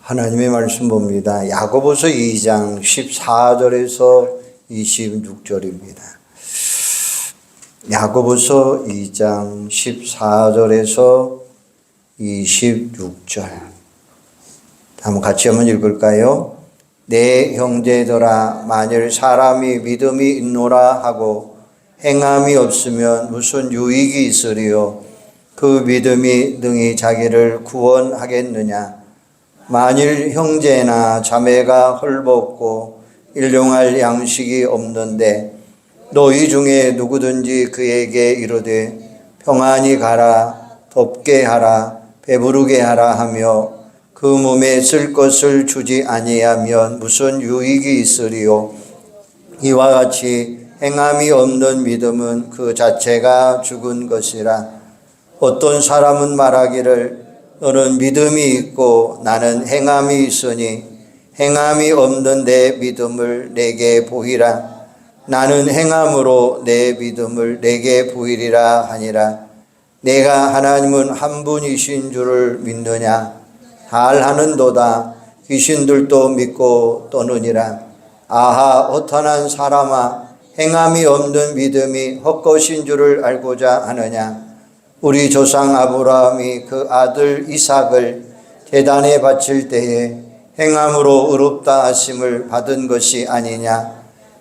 하나님의 말씀 봅니다. 야고보서 2장 14절에서 26절입니다. 야고보서 2장 14절에서 26절. 한번 같이 한번 읽을까요? 내 형제들아, 만일 사람이 믿음이 있노라 하고 행함이 없으면 무슨 유익이 있으리요? 그 믿음이 능히 자기를 구원하겠느냐? 만일 형제나 자매가 헐벗고 일용할 양식이 없는데 너희 중에 누구든지 그에게 이르되 평안히 가라, 덥게 하라, 배부르게 하라 하며 그 몸에 쓸 것을 주지 아니하면 무슨 유익이 있으리요? 이와 같이 행함이 없는 믿음은 그 자체가 죽은 것이라. 어떤 사람은 말하기를 너는 믿음이 있고 나는 행함이 있으니 행함이 없는 내 믿음을 내게 보이라. 나는 행함으로 내 믿음을 내게 보이리라 하니라. 내가 하나님은 한 분이신 줄을 믿느냐? 잘하는도다. 귀신들도 믿고 떠느니라. 아하, 허탄한 사람아, 행함이 없는 믿음이 헛것인 줄을 알고자 하느냐? 우리 조상 아브라함이 그 아들 이삭을 제단에 바칠 때에 행함으로 의롭다 하심을 받은 것이 아니냐?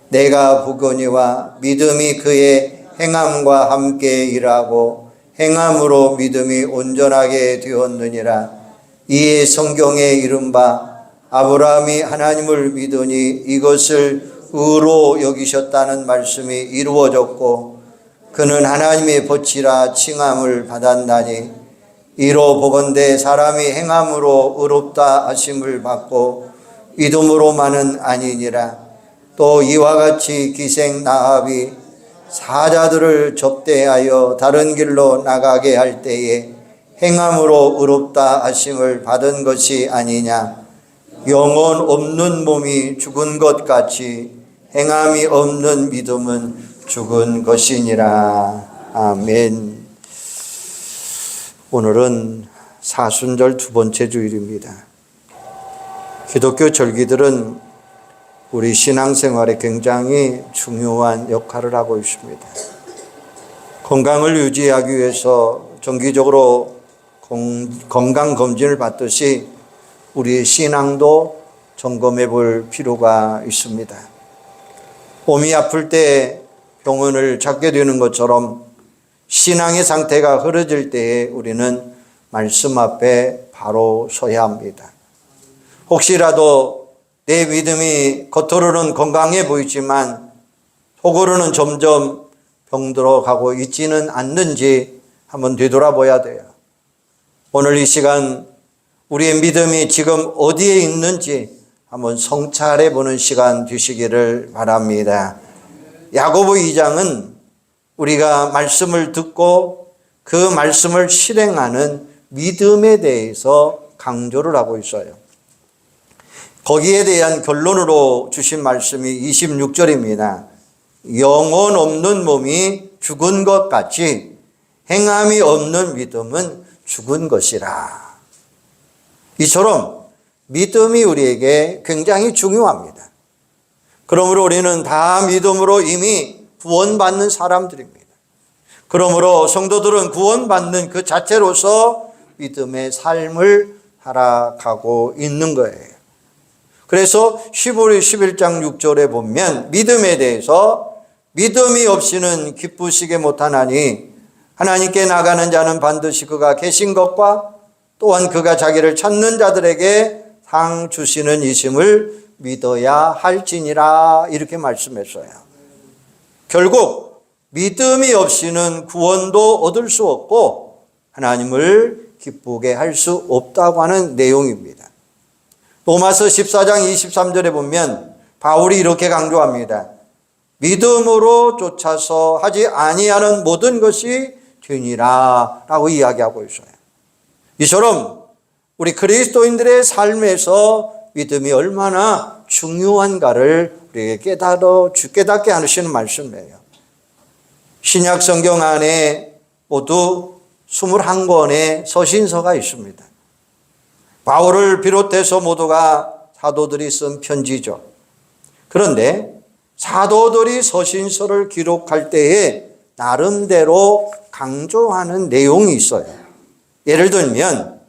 내가 보거니와 믿음이 그의 행함과 함께 일하고 행함으로 믿음이 온전하게 되었느니라. 이에 성경에 이른바 아브라함이 하나님을 믿으니 이것을 의로 여기셨다는 말씀이 이루어졌고 그는 하나님의 벗이라 칭함을 받았나니 이로 보건대 사람이 행함으로 의롭다 하심을 받고 믿음으로만은 아니니라. 또 이와 같이 기생 나합이 사자들을 접대하여 다른 길로 나가게 할 때에 행함으로 의롭다 하심을 받은 것이 아니냐. 영혼 없는 몸이 죽은 것 같이 행함이 없는 믿음은 죽은 것이니라. 아멘. 오늘은 사순절 두 번째 주일입니다. 기독교 절기들은 우리 신앙생활에 굉장히 중요한 역할을 하고 있습니다. 건강을 유지하기 위해서 정기적으로 건강검진을 받듯이 우리의 신앙도 점검해 볼 필요가 있습니다. 몸이 아플 때 병원을 찾게 되는 것처럼 신앙의 상태가 흐려질 때에 우리는 말씀 앞에 바로 서야 합니다. 혹시라도 내 믿음이 겉으로는 건강해 보이지만 속으로는 점점 병들어가고 있지는 않는지 한번 되돌아봐야 돼요. 오늘 이 시간 우리의 믿음이 지금 어디에 있는지 한번 성찰해 보는 시간 되시기를 바랍니다. 야고보 2장은 우리가 말씀을 듣고 그 말씀을 실행하는 믿음에 대해서 강조를 하고 있어요. 거기에 대한 결론으로 주신 말씀이 26절입니다. 영혼 없는 몸이 죽은 것 같이 행함이 없는 믿음은 죽은 것이라. 이처럼 믿음이 우리에게 굉장히 중요합니다. 그러므로 우리는 다 믿음으로 이미 구원받는 사람들입니다. 그러므로 성도들은 구원받는 그 자체로서 믿음의 삶을 살아가고 있는 거예요. 그래서 히브리 11장 6절에 보면 믿음에 대해서 믿음이 없이는 기쁘시게 못하나니 하나님께 나가는 자는 반드시 그가 계신 것과 또한 그가 자기를 찾는 자들에게 상 주시는 이심을 믿어야 할지니라. 이렇게 말씀했어요. 결국 믿음이 없이는 구원도 얻을 수 없고 하나님을 기쁘게 할 수 없다고 하는 내용입니다. 로마서 14장 23절에 보면 바울이 이렇게 강조합니다. 믿음으로 쫓아서 하지 아니하는 모든 것이 되니라 라고 이야기하고 있어요. 이처럼 우리 그리스도인들의 삶에서 믿음이 얼마나 중요한가를 우리에게 깨닫게 하시는 말씀이에요. 신약 성경 안에 모두 21권의 서신서가 있습니다. 바울을 비롯해서 모두가 사도들이 쓴 편지죠. 그런데 사도들이 서신서를 기록할 때에 나름대로 강조하는 내용이 있어요. 예를 들면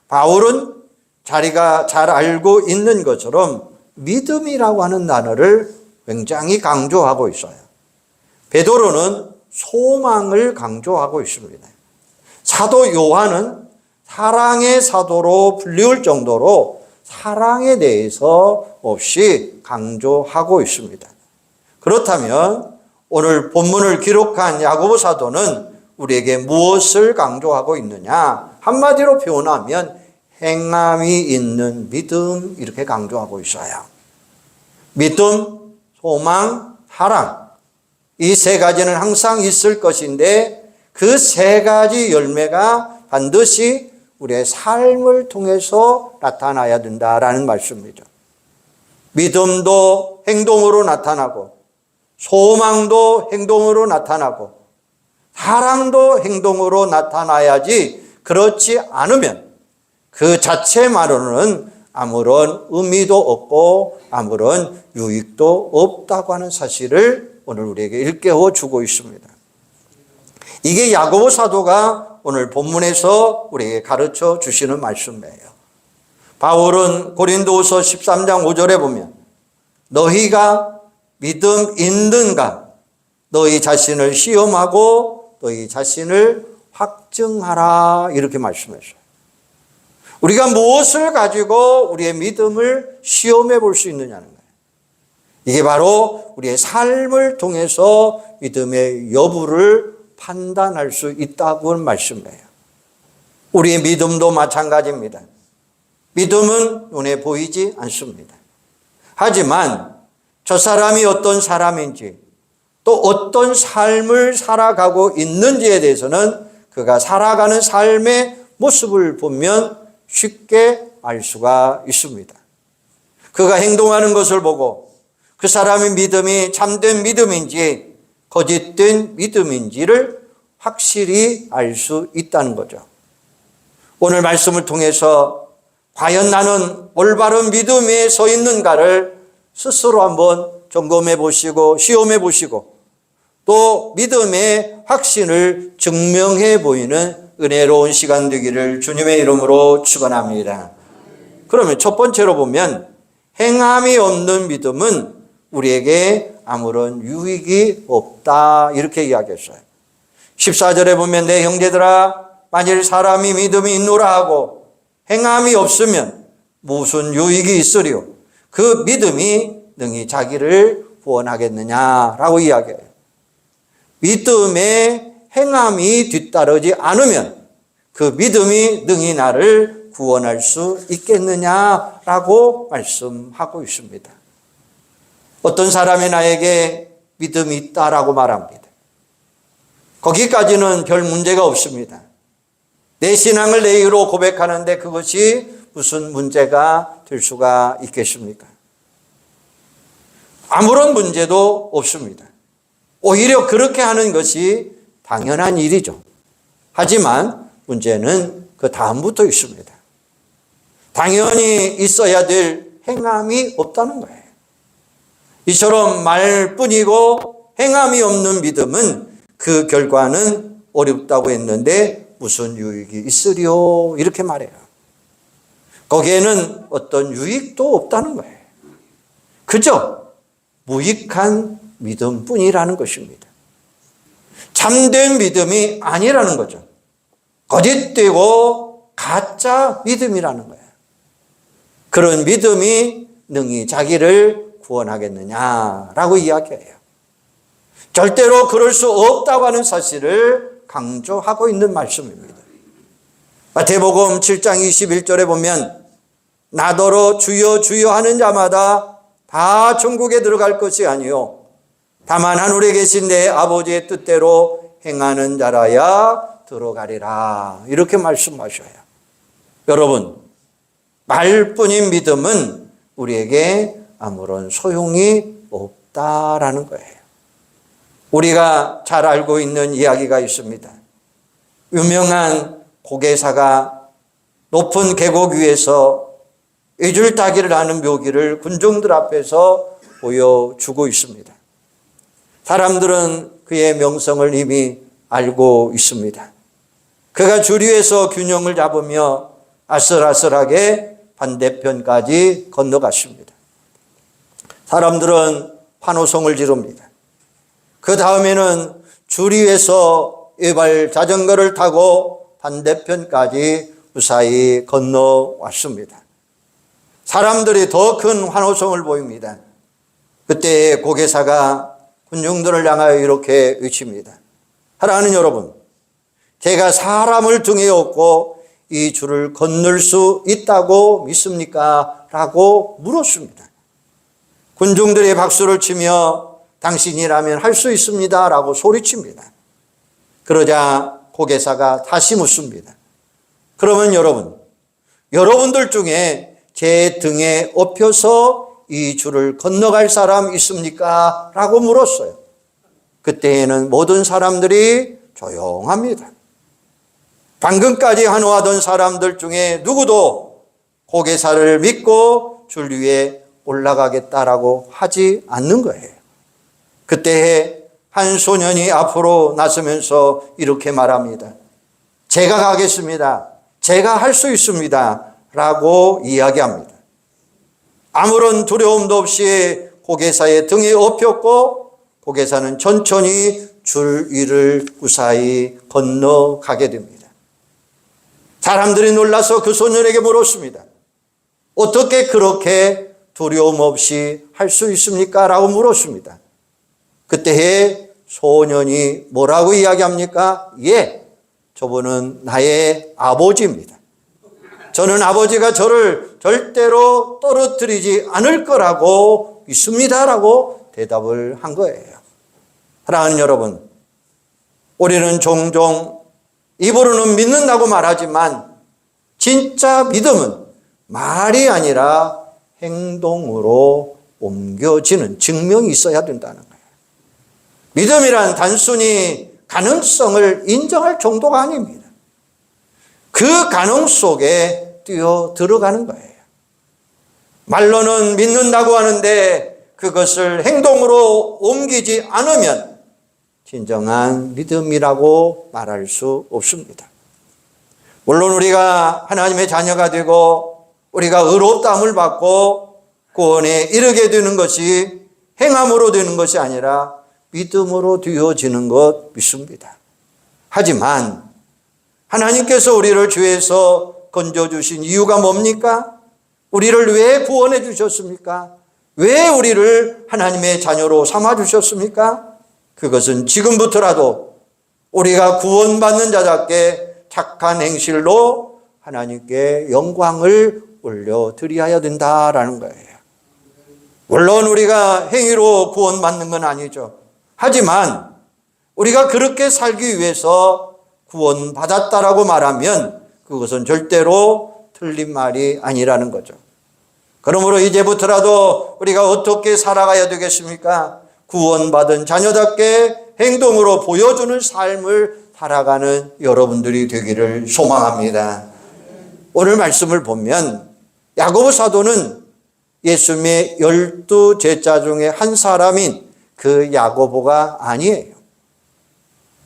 바울은 자기가 잘 알고 있는 것처럼 믿음이라고 하는 단어를 굉장히 강조하고 있어요. 베드로는 소망을 강조하고 있습니다. 사도 요한은 사랑의 사도로 불리울 정도로 사랑에 대해서 없이 강조하고 있습니다. 그렇다면 오늘 본문을 기록한 야고보 사도는 우리에게 무엇을 강조하고 있느냐? 한마디로 표현하면 행함이 있는 믿음, 이렇게 강조하고 있어요. 믿음, 소망, 사랑, 이 세 가지는 항상 있을 것인데 그 세 가지 열매가 반드시 우리의 삶을 통해서 나타나야 된다라는 말씀이죠. 믿음도 행동으로 나타나고, 소망도 행동으로 나타나고, 사랑도 행동으로 나타나야지, 그렇지 않으면 그 자체만으로는 아무런 의미도 없고 아무런 유익도 없다고 하는 사실을 오늘 우리에게 일깨워 주고 있습니다. 이게 야고보 사도가 오늘 본문에서 우리에게 가르쳐 주시는 말씀이에요. 바울은 고린도후서 13장 5절에 보면 너희가 믿음 있는가? 너희 자신을 시험하고 너희 자신을 확증하라, 이렇게 말씀했어요. 우리가 무엇을 가지고 우리의 믿음을 시험해 볼 수 있느냐는 거예요. 이게 바로 우리의 삶을 통해서 믿음의 여부를 판단할 수 있다고 하는 말씀이에요. 우리의 믿음도 마찬가지입니다. 믿음은 눈에 보이지 않습니다. 하지만 저 사람이 어떤 사람인지 또 어떤 삶을 살아가고 있는지에 대해서는 그가 살아가는 삶의 모습을 보면 쉽게 알 수가 있습니다. 그가 행동하는 것을 보고 그 사람의 믿음이 참된 믿음인지 거짓된 믿음인지를 확실히 알 수 있다는 거죠. 오늘 말씀을 통해서 과연 나는 올바른 믿음에 서 있는가를 스스로 한번 점검해 보시고 시험해 보시고 또 믿음의 확신을 증명해 보이는 은혜로운 시간 되기를 주님의 이름으로 축원합니다. 그러면 첫 번째로 보면 행함이 없는 믿음은 우리에게 아무런 유익이 없다, 이렇게 이야기했어요. 14절에 보면 내 형제들아 만일 사람이 믿음이 있노라 하고 행함이 없으면 무슨 유익이 있으리요? 그 믿음이 능히 자기를 구원하겠느냐라고 이야기해요. 믿음에 행함이 뒤따르지 않으면 그 믿음이 능히 나를 구원할 수 있겠느냐라고 말씀하고 있습니다. 어떤 사람이 나에게 믿음이 있다라고 말합니다. 거기까지는 별 문제가 없습니다. 내 신앙을 내 입으로 고백하는데 그것이 무슨 문제가 될 수가 있겠습니까? 아무런 문제도 없습니다. 오히려 그렇게 하는 것이 당연한 일이죠. 하지만 문제는 그 다음부터 있습니다. 당연히 있어야 될 행함이 없다는 거예요. 이처럼 말뿐이고 행함이 없는 믿음은 그 결과는 어렵다고 했는데 무슨 유익이 있으리요? 이렇게 말해요. 거기에는 어떤 유익도 없다는 거예요. 그저 무익한 믿음뿐이라는 것입니다. 참된 믿음이 아니라는 거죠. 거짓되고 가짜 믿음이라는 거예요. 그런 믿음이 능히 자기를 구원하겠느냐라고 이야기해요. 절대로 그럴 수 없다고 하는 사실을 강조하고 있는 말씀입니다. 마태복음 7장 21절에 보면 나더러 주여 주여 하는 자마다 다 천국에 들어갈 것이 아니요 다만 하늘에 계신 내 아버지의 뜻대로 행하는 자라야 들어가리라, 이렇게 말씀하셔요. 여러분, 말뿐인 믿음은 우리에게 아무런 소용이 없다라는 거예요. 우리가 잘 알고 있는 이야기가 있습니다. 유명한 고개사가 높은 계곡 위에서 외줄타기를 하는 묘기를 군중들 앞에서 보여주고 있습니다. 사람들은 그의 명성을 이미 알고 있습니다. 그가 줄 위에서 균형을 잡으며 아슬아슬하게 반대편까지 건너갔습니다. 사람들은 환호성을 지릅니다. 그 다음에는 줄 위에서 외발 자전거를 타고 반대편까지 무사히 건너왔습니다. 사람들이 더 큰 환호성을 보입니다. 그때 고개사가 군중들을 향하여 이렇게 외칩니다. 사랑하는 여러분, 제가 사람을 등에 업고 이 줄을 건널 수 있다고 믿습니까? 라고 물었습니다. 군중들이 박수를 치며 당신이라면 할 수 있습니다 라고 소리칩니다. 그러자 고개사가 다시 묻습니다. 그러면 여러분들 중에 제 등에 업혀서 이 줄을 건너갈 사람 있습니까? 라고 물었어요. 그때에는 모든 사람들이 조용합니다. 방금까지 환호하던 사람들 중에 누구도 고개사를 믿고 줄 위에 올라가겠다라고 하지 않는 거예요. 그때 한 소년이 앞으로 나서면서 이렇게 말합니다. 제가 가겠습니다. 제가 할 수 있습니다. 라고 이야기합니다. 아무런 두려움도 없이 고개사의 등에 업혔고 고개사는 천천히 줄 위를 무사히 건너가게 됩니다. 사람들이 놀라서 그 소년에게 물었습니다. 어떻게 그렇게 두려움 없이 할 수 있습니까? 라고 물었습니다. 그때에 소년이 뭐라고 이야기합니까? 예, 저분은 나의 아버지입니다. 저는 아버지가 저를 절대로 떨어뜨리지 않을 거라고 믿습니다. 라고 대답을 한 거예요. 사랑하는 여러분, 우리는 종종 입으로는 믿는다고 말하지만 진짜 믿음은 말이 아니라 행동으로 옮겨지는 증명이 있어야 된다는 거예요. 믿음이란 단순히 가능성을 인정할 정도가 아닙니다. 그 가능 속에 뛰어 들어가는 거예요. 말로는 믿는다고 하는데 그것을 행동으로 옮기지 않으면 진정한 믿음이라고 말할 수 없습니다. 물론 우리가 하나님의 자녀가 되고 우리가 의롭다함을 받고 구원에 이르게 되는 것이 행함으로 되는 것이 아니라 믿음으로 되어지는 것 믿습니다. 하지만 하나님께서 우리를 죄에서 건져주신 이유가 뭡니까? 우리를 왜 구원해 주셨습니까? 왜 우리를 하나님의 자녀로 삼아주셨습니까? 그것은 지금부터라도 우리가 구원받는 자답게 착한 행실로 하나님께 영광을 올려드려야 된다라는 거예요. 물론 우리가 행위로 구원받는 건 아니죠. 하지만 우리가 그렇게 살기 위해서 구원받았다라고 말하면 그것은 절대로 틀린 말이 아니라는 거죠. 그러므로 이제부터라도 우리가 어떻게 살아가야 되겠습니까? 구원받은 자녀답게 행동으로 보여주는 삶을 살아가는 여러분들이 되기를 소망합니다. 오늘 말씀을 보면 야고보 사도는 예수님의 12 제자 중에 한 사람인 그 야고보가 아니에요.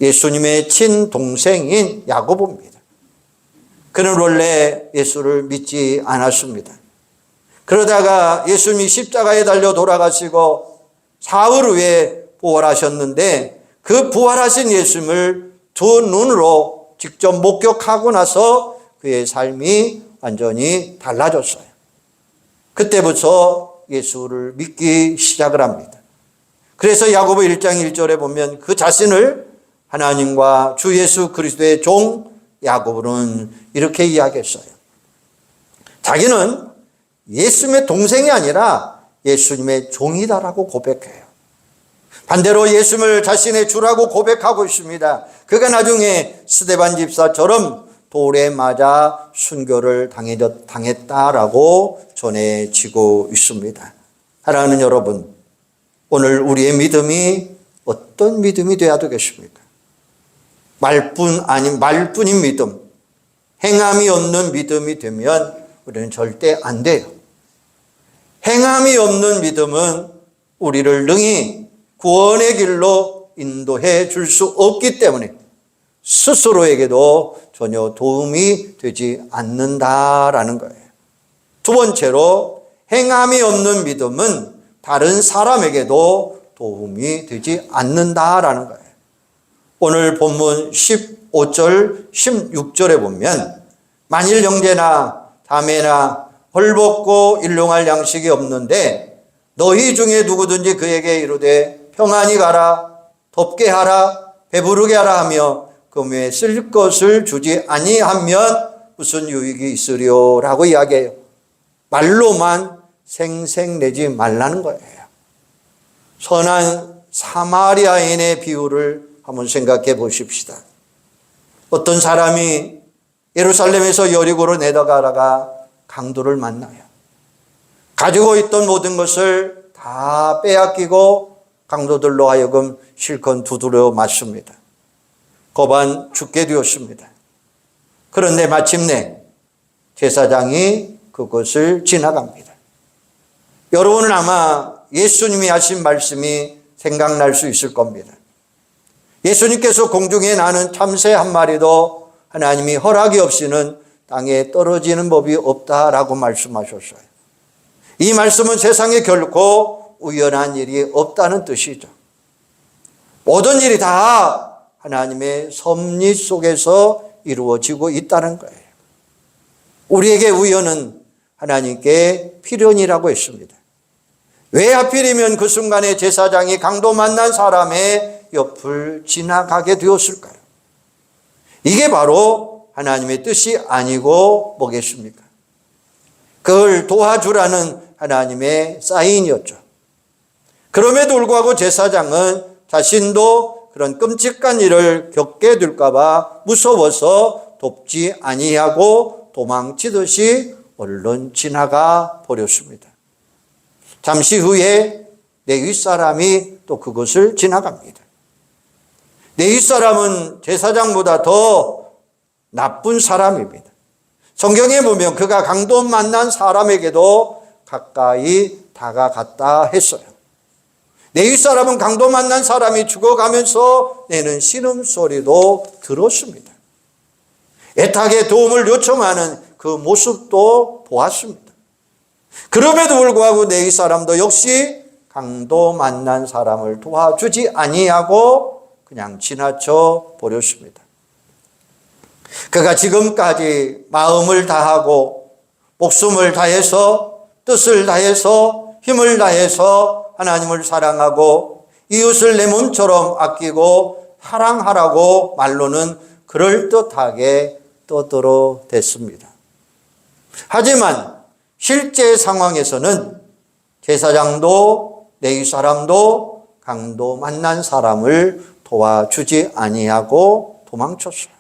예수님의 친동생인 야고보입니다. 그는 원래 예수를 믿지 않았습니다. 그러다가 예수님이 십자가에 달려 돌아가시고 사흘 후에 부활하셨는데 그 부활하신 예수님을 두 눈으로 직접 목격하고 나서 그의 삶이 완전히 달라졌어요. 그때부터 예수를 믿기 시작을 합니다. 그래서 야고보 1장 1절에 보면 그 자신을 하나님과 주 예수 그리스도의 종 야고보는 이렇게 이야기했어요. 자기는 예수님의 동생이 아니라 예수님의 종이다라고 고백해요. 반대로 예수님을 자신의 주라고 고백하고 있습니다. 그가 나중에 스데반 집사처럼 돌에 맞아 순교를 당했다라고 전해지고 있습니다. 사랑하는 여러분, 오늘 우리의 믿음이 어떤 믿음이 되어야 되겠습니까? 말뿐인 믿음, 행함이 없는 믿음이 되면 우리는 절대 안 돼요. 행함이 없는 믿음은 우리를 능히 구원의 길로 인도해 줄 수 없기 때문에 스스로에게도 전혀 도움이 되지 않는다라는 거예요. 두 번째로 행함이 없는 믿음은 다른 사람에게도 도움이 되지 않는다라는 거예요. 오늘 본문 15절, 16절에 보면 만일 형제나 자매나 헐벗고 일용할 양식이 없는데 너희 중에 누구든지 그에게 이르되 평안히 가라, 덥게 하라, 배부르게 하라 하며 금에 쓸 것을 주지 아니하면 무슨 유익이 있으리요라고 이야기해요. 말로만 생색내지 말라는 거예요. 선한 사마리아인의 비유를 한번 생각해 보십시다. 어떤 사람이 예루살렘에서 여리고로 내려가다가 강도를 만나요. 가지고 있던 모든 것을 다 빼앗기고 강도들로 하여금 실컷 두드려 맞습니다. 거반 죽게 되었습니다. 그런데 마침내 제사장이 그것을 지나갑니다. 여러분은 아마 예수님이 하신 말씀이 생각날 수 있을 겁니다. 예수님께서 공중에 나는 참새 한 마리도 하나님이 허락이 없이는 땅에 떨어지는 법이 없다라고 말씀하셨어요. 이 말씀은 세상에 결코 우연한 일이 없다는 뜻이죠. 모든 일이 다 하나님의 섭리 속에서 이루어지고 있다는 거예요. 우리에게 우연은 하나님께 필연이라고 했습니다. 왜 하필이면 그 순간에 제사장이 강도 만난 사람의 옆을 지나가게 되었을까요? 이게 바로 하나님의 뜻이 아니고 뭐겠습니까? 그걸 도와주라는 하나님의 사인이었죠. 그럼에도 불구하고 제사장은 자신도 그런 끔찍한 일을 겪게 될까 봐 무서워서 돕지 아니하고 도망치듯이 얼른 지나가 버렸습니다. 잠시 후에 내 윗사람이 또 그것을 지나갑니다. 내 윗사람은 제사장보다 더 나쁜 사람입니다. 성경에 보면 그가 강도 만난 사람에게도 가까이 다가갔다 했어요. 내 윗사람은 강도 만난 사람이 죽어가면서 내는 신음소리도 들었습니다. 애타게 도움을 요청하는 그 모습도 보았습니다. 그럼에도 불구하고 내 윗사람도 역시 강도 만난 사람을 도와주지 아니하고 그냥 지나쳐 버렸습니다. 그가 지금까지 마음을 다하고 목숨을 다해서 뜻을 다해서 힘을 다해서 하나님을 사랑하고 이웃을 내 몸처럼 아끼고 사랑하라고 말로는 그럴듯하게 떠들어댔습니다. 하지만 실제 상황에서는 제사장도 내 윗사람도 강도 만난 사람을 도와주지 아니하고 도망쳤어요.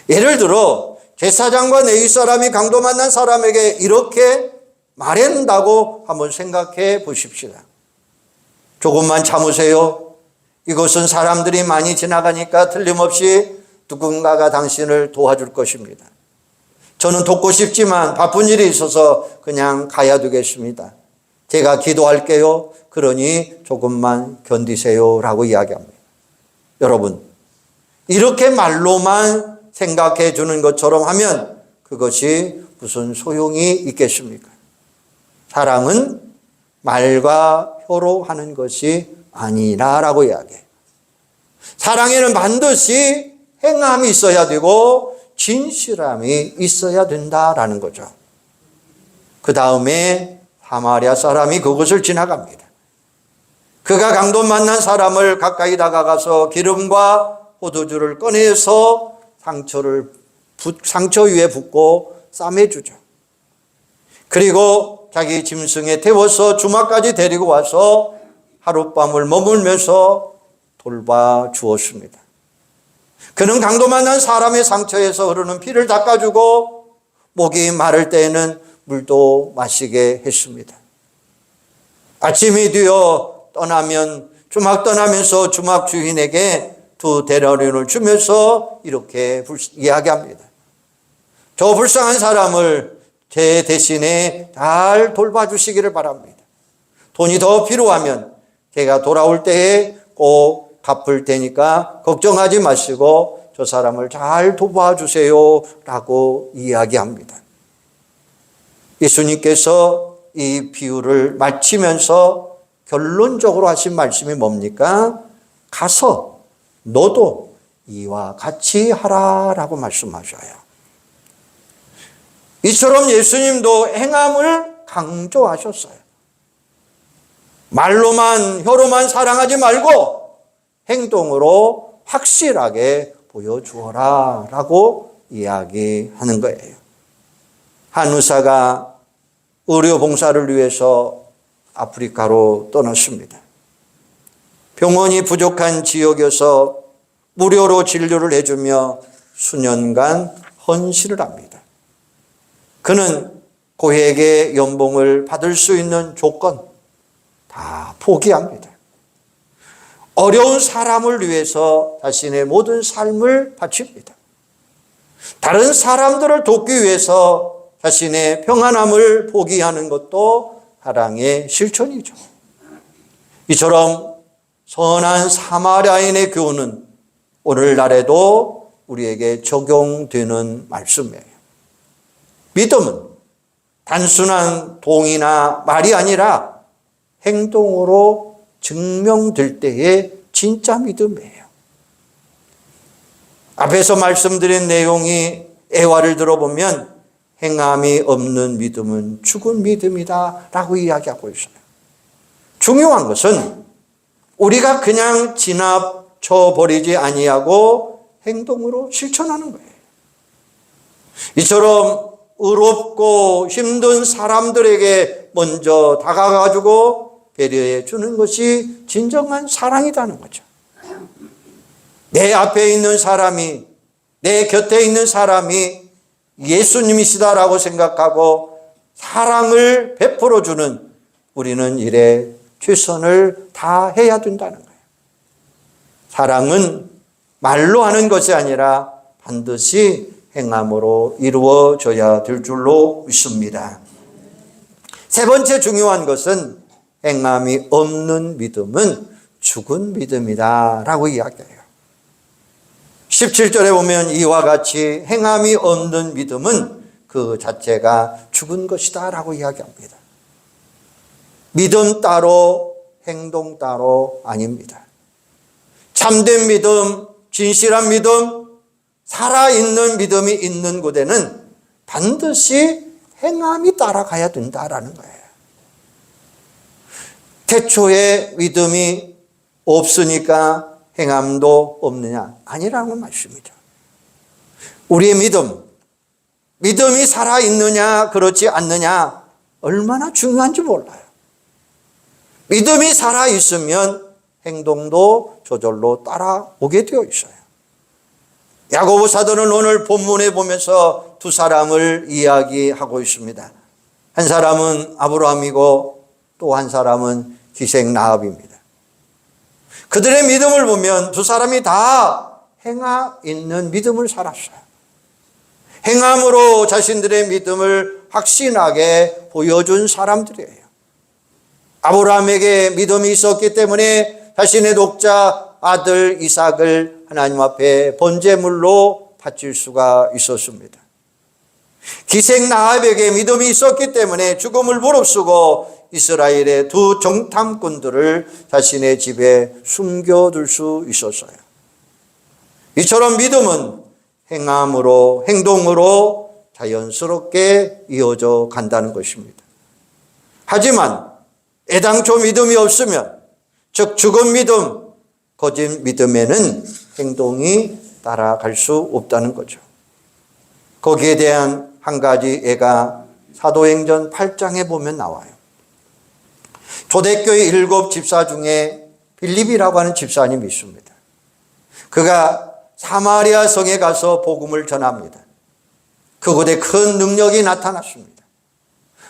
예를 들어 제사장과 내 윗사람이 강도 만난 사람에게 이렇게 말한다고 한번 생각해 보십시다. 조금만 참으세요. 이곳은 사람들이 많이 지나가니까 틀림없이 누군가가 당신을 도와줄 것입니다. 저는 돕고 싶지만 바쁜 일이 있어서 그냥 가야 되겠습니다. 제가 기도할게요. 그러니 조금만 견디세요 라고 이야기합니다. 여러분, 이렇게 말로만 생각해 주는 것처럼 하면 그것이 무슨 소용이 있겠습니까? 사랑은 말과 혀로 하는 것이 아니라라고 이야기해요. 사랑에는 반드시 행함이 있어야 되고 진실함이 있어야 된다라는 거죠. 그 다음에 사마리아 사람이 그곳을 지나갑니다. 그가 강도 만난 사람을 가까이 다가가서 기름과 포도주를 꺼내서 상처 위에 붓고 싸매주죠. 그리고 자기 짐승에 태워서 주막까지 데리고 와서 하룻밤을 머물면서 돌봐주었습니다. 그는 강도 만난 사람의 상처에서 흐르는 피를 닦아주고 목이 마를 때에는 물도 마시게 했습니다. 아침이 되어 주막 떠나면서 주막 주인에게 2 데나리온을 주면서 이렇게 이야기합니다. 저 불쌍한 사람을 제 대신에 잘 돌봐주시기를 바랍니다. 돈이 더 필요하면 제가 돌아올 때에 꼭 갚을 테니까 걱정하지 마시고 저 사람을 잘 도와주세요 라고 이야기합니다. 예수님께서 이 비유를 마치면서 결론적으로 하신 말씀이 뭡니까? 가서 너도 이와 같이 하라라고 말씀하셔요. 이처럼 예수님도 행함을 강조하셨어요. 말로만, 혀로만 사랑하지 말고 행동으로 확실하게 보여주어라 라고 이야기하는 거예요. 한 의사가 의료 봉사를 위해서 아프리카로 떠났습니다. 병원이 부족한 지역에서 무료로 진료를 해주며 수년간 헌신을 합니다. 그는 고액의 연봉을 받을 수 있는 조건 다 포기합니다. 어려운 사람을 위해서 자신의 모든 삶을 바칩니다. 다른 사람들을 돕기 위해서 자신의 평안함을 포기하는 것도 사랑의 실천이죠. 이처럼 선한 사마리아인의 교훈은 오늘날에도 우리에게 적용되는 말씀이에요. 믿음은 단순한 동의나 말이 아니라 행동으로 증명될 때의 진짜 믿음이에요. 앞에서 말씀드린 내용이 애화를 들어보면 행함이 없는 믿음은 죽은 믿음이다 라고 이야기하고 있어요. 중요한 것은 우리가 그냥 지나쳐버리지 아니하고 행동으로 실천하는 거예요. 이처럼 의롭고 힘든 사람들에게 먼저 다가가지고 배려해 주는 것이 진정한 사랑이라는 거죠. 내 앞에 있는 사람이, 내 곁에 있는 사람이 예수님이시다라고 생각하고 사랑을 베풀어 주는 우리는 일에 최선을 다해야 된다는 거예요. 사랑은 말로 하는 것이 아니라 반드시 행함으로 이루어져야 될 줄로 믿습니다. 세 번째 중요한 것은 행함이 없는 믿음은 죽은 믿음이다 라고 이야기해요. 17절에 보면 이와 같이 행함이 없는 믿음은 그 자체가 죽은 것이다 라고 이야기합니다. 믿음 따로 행동 따로 아닙니다. 참된 믿음, 진실한 믿음, 살아있는 믿음이 있는 곳에는 반드시 행함이 따라가야 된다라는 거예요. 태초에 믿음이 없으니까 행함도 없느냐? 아니라는 말씀이죠. 우리의 믿음이 살아있느냐 그렇지 않느냐 얼마나 중요한지 몰라요. 믿음이 살아있으면 행동도 저절로 따라오게 되어 있어요. 야고보 사도는 오늘 본문에 보면서 두 사람을 이야기하고 있습니다. 한 사람은 아브라함이고 또 한 사람은 기생 라합입니다. 그들의 믿음을 보면 두 사람이 다 행함 있는 믿음을 살았어요. 행함으로 자신들의 믿음을 확신하게 보여준 사람들이에요. 아브라함에게 믿음이 있었기 때문에 자신의 독자 아들 이삭을 하나님 앞에 번제물로 바칠 수가 있었습니다. 기생 라합에게 믿음이 있었기 때문에 죽음을 무릅쓰고 이스라엘의 두 정탐꾼들을 자신의 집에 숨겨둘 수 있었어요. 이처럼 믿음은 행함으로, 행동으로 자연스럽게 이어져 간다는 것입니다. 하지만 애당초 믿음이 없으면, 즉 죽은 믿음, 거짓 믿음에는 행동이 따라갈 수 없다는 거죠. 거기에 대한 한 가지 예가 사도행전 8장에 보면 나와요. 초대교회 7 집사 중에 빌립이라고 하는 집사님이 있습니다. 그가 사마리아 성에 가서 복음을 전합니다. 그곳에 큰 능력이 나타났습니다.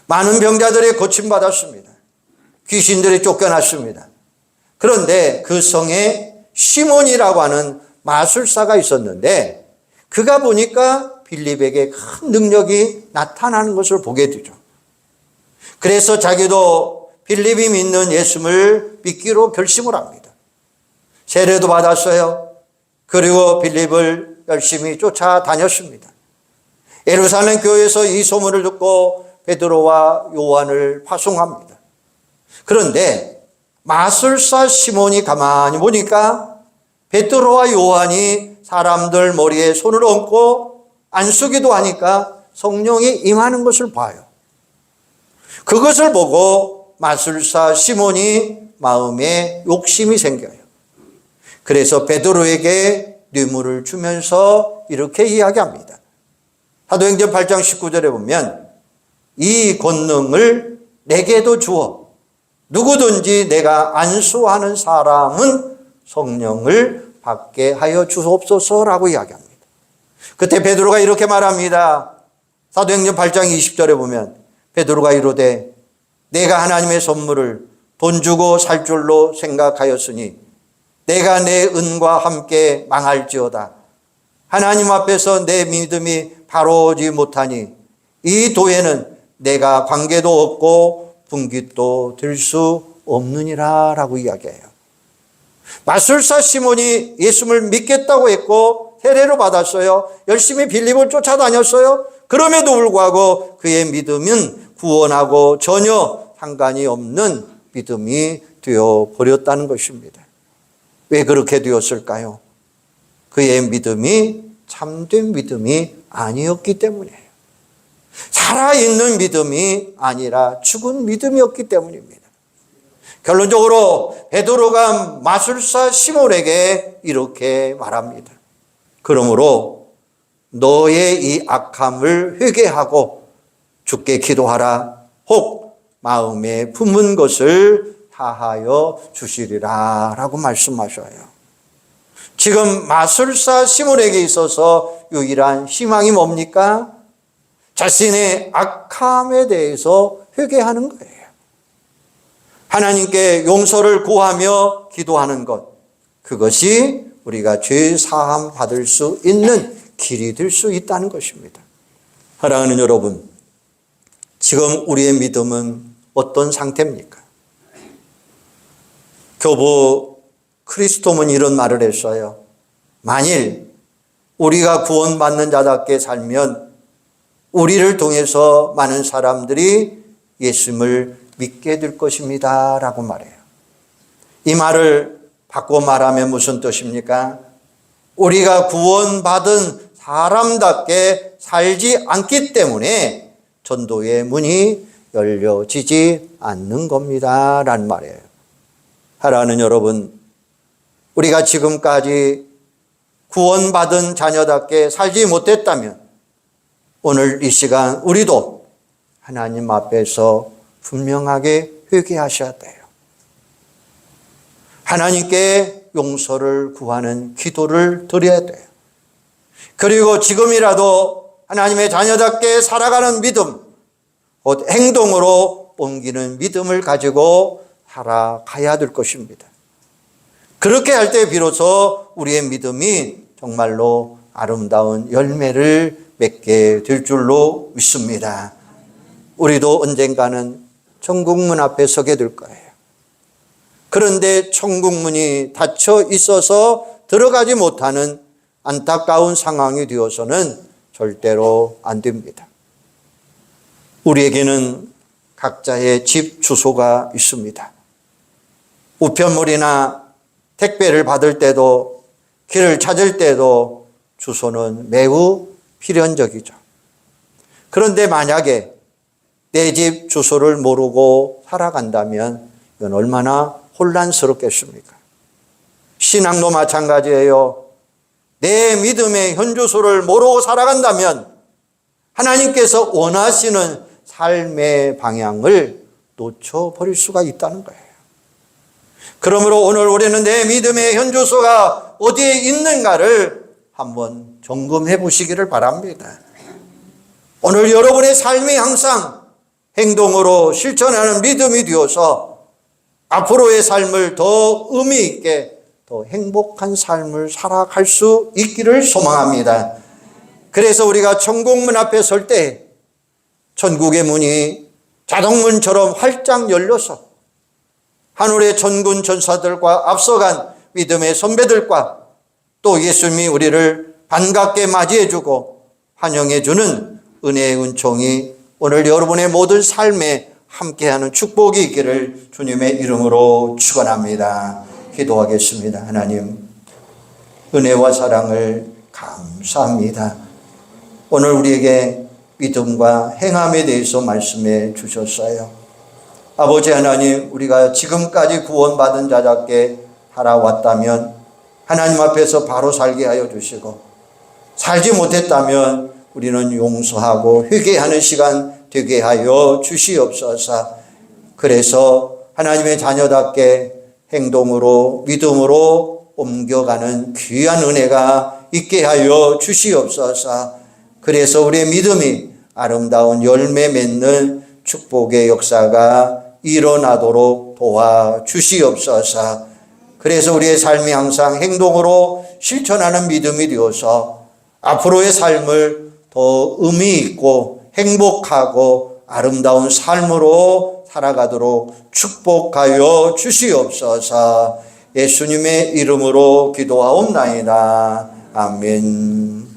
많은 병자들이 고침받았습니다. 귀신들이 쫓겨났습니다. 그런데 그 성에 시몬이라고 하는 마술사가 있었는데 그가 보니까 빌립에게 큰 능력이 나타나는 것을 보게 되죠. 그래서 자기도 빌립이 믿는 예수를 믿기로 결심을 합니다. 세례도 받았어요. 그리고 빌립을 열심히 쫓아다녔습니다. 예루살렘 교회에서 이 소문을 듣고 베드로와 요한을 파송합니다. 그런데 마술사 시몬이 가만히 보니까 베드로와 요한이 사람들 머리에 손을 얹고 안수기도 하니까 성령이 임하는 것을 봐요. 그것을 보고 마술사 시몬이 마음에 욕심이 생겨요. 그래서 베드로에게 뇌물을 주면서 이렇게 이야기합니다. 사도행전 8장 19절에 보면 이 권능을 내게도 주어 누구든지 내가 안수하는 사람은 성령을 받게 하여 주옵소서라고 이야기합니다. 그때 베드로가 이렇게 말합니다. 사도행전 8장 20절에 보면 베드로가 이르되 내가 하나님의 선물을 돈 주고 살 줄로 생각하였으니 내가 내 은과 함께 망할지어다. 하나님 앞에서 내 믿음이 바로 오지 못하니 이 도에는 내가 관계도 없고 분깃도 될 수 없느니라 라고 이야기해요. 마술사 시몬이 예수를 믿겠다고 했고 세례를 받았어요. 열심히 빌립을 쫓아다녔어요. 그럼에도 불구하고 그의 믿음은 구원하고 전혀 상관이 없는 믿음이 되어버렸다는 것입니다. 왜 그렇게 되었을까요? 그의 믿음이 참된 믿음이 아니었기 때문이에요. 살아있는 믿음이 아니라 죽은 믿음이었기 때문입니다. 결론적으로 베드로가 마술사 시몬에게 이렇게 말합니다. 그러므로 너의 이 악함을 회개하고 주께 기도하라. 혹 마음에 품은 것을 다하여 주시리라 라고 말씀하셔요. 지금 마술사 시몬에게 있어서 유일한 희망이 뭡니까? 자신의 악함에 대해서 회개하는 거예요. 하나님께 용서를 구하며 기도하는 것, 그것이 우리가 죄 사함 받을 수 있는 길이 될 수 있다는 것입니다. 사랑하는 여러분, 지금 우리의 믿음은 어떤 상태입니까? 교부 크리스토는 이런 말을 했어요. 만일 우리가 구원받는 자답게 살면 우리를 통해서 많은 사람들이 예수님을 믿게 될 것입니다 라고 말해요. 이 말을 바꿔 말하면 무슨 뜻입니까? 우리가 구원받은 사람답게 살지 않기 때문에 전도의 문이 열려지지 않는 겁니다 라는 말이에요. 사랑하는 여러분, 우리가 지금까지 구원받은 자녀답게 살지 못했다면 오늘 이 시간 우리도 하나님 앞에서 분명하게 회개하셔야 돼요. 하나님께 용서를 구하는 기도를 드려야 돼요. 그리고 지금이라도 하나님의 자녀답게 살아가는 믿음, 곧 행동으로 옮기는 믿음을 가지고 살아가야 될 것입니다. 그렇게 할 때 비로소 우리의 믿음이 정말로 아름다운 열매를 맺게 될 줄로 믿습니다. 우리도 언젠가는 천국문 앞에 서게 될 거예요. 그런데 천국문이 닫혀 있어서 들어가지 못하는 안타까운 상황이 되어서는 절대로 안 됩니다. 우리에게는 각자의 집 주소가 있습니다. 우편물이나 택배를 받을 때도 길을 찾을 때도 주소는 매우 필연적이죠. 그런데 만약에 내 집 주소를 모르고 살아간다면 이건 얼마나 혼란스럽겠습니까? 신앙도 마찬가지예요. 내 믿음의 현주소를 모르고 살아간다면 하나님께서 원하시는 삶의 방향을 놓쳐버릴 수가 있다는 거예요. 그러므로 오늘 우리는 내 믿음의 현주소가 어디에 있는가를 한번 점검해 보시기를 바랍니다. 오늘 여러분의 삶이 항상 행동으로 실천하는 믿음이 되어서 앞으로의 삶을 더 의미 있게 더 행복한 삶을 살아갈 수 있기를 소망합니다. 그래서 우리가 천국문 앞에 설 때 천국의 문이 자동문처럼 활짝 열려서 하늘의 천군 천사들과 앞서간 믿음의 선배들과 또 예수님이 우리를 반갑게 맞이해주고 환영해주는 은혜의 은총이 오늘 여러분의 모든 삶에 함께하는 축복이 있기를 주님의 이름으로 축원합니다. 기도하겠습니다. 하나님, 은혜와 사랑을 감사합니다. 오늘 우리에게 믿음과 행함에 대해서 말씀해 주셨어요. 아버지 하나님, 우리가 지금까지 구원받은 자답게 살아왔다면 하나님 앞에서 바로 살게 하여 주시고, 살지 못했다면 우리는 용서하고 회개하는 시간 되게 하여 주시옵소서. 그래서 하나님의 자녀답게 행동으로 믿음으로 옮겨가는 귀한 은혜가 있게 하여 주시옵소서. 그래서 우리의 믿음이 아름다운 열매 맺는 축복의 역사가 일어나도록 도와주시옵소서. 그래서 우리의 삶이 항상 행동으로 실천하는 믿음이 되어서 앞으로의 삶을 더 의미 있고 행복하고 아름다운 삶으로 살아가도록 축복하여 주시옵소서. 예수님의 이름으로 기도하옵나이다. 아멘.